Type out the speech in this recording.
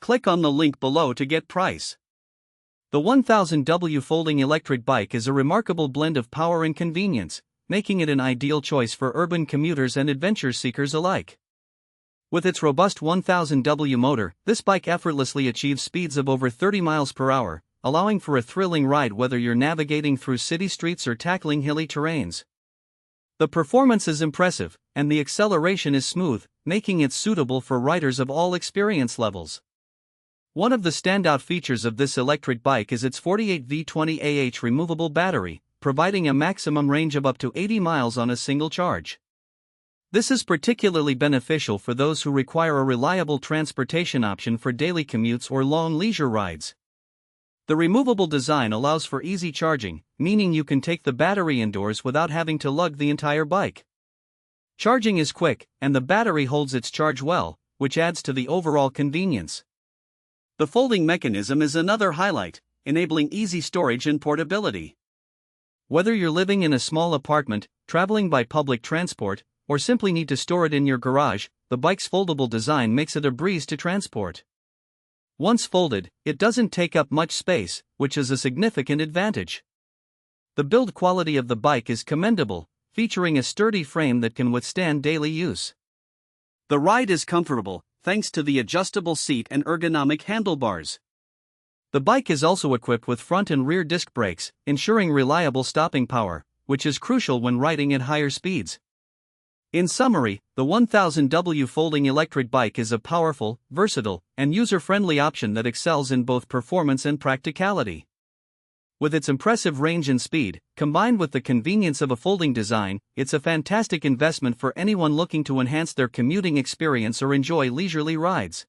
Click on the link below to get price. The 1000W folding electric bike is a remarkable blend of power and convenience, making it an ideal choice for urban commuters and adventure seekers alike. With its robust 1000W motor, this bike effortlessly achieves speeds of over 30 miles per hour, allowing for a thrilling ride whether you're navigating through city streets or tackling hilly terrains. The performance is impressive, and the acceleration is smooth, making it suitable for riders of all experience levels. One of the standout features of this electric bike is its 48V 20AH removable battery, providing a maximum range of up to 80 miles on a single charge. This is particularly beneficial for those who require a reliable transportation option for daily commutes or long leisure rides. The removable design allows for easy charging, meaning you can take the battery indoors without having to lug the entire bike. Charging is quick, and the battery holds its charge well, which adds to the overall convenience. The folding mechanism is another highlight, enabling easy storage and portability. Whether you're living in a small apartment, traveling by public transport, or simply need to store it in your garage, the bike's foldable design makes it a breeze to transport. Once folded, it doesn't take up much space, which is a significant advantage. The build quality of the bike is commendable, featuring a sturdy frame that can withstand daily use. The ride is comfortable, thanks to the adjustable seat and ergonomic handlebars. The bike is also equipped with front and rear disc brakes, ensuring reliable stopping power, which is crucial when riding at higher speeds. In summary, the 1000W folding electric bike is a powerful, versatile, and user-friendly option that excels in both performance and practicality. With its impressive range and speed, combined with the convenience of a folding design, it's a fantastic investment for anyone looking to enhance their commuting experience or enjoy leisurely rides.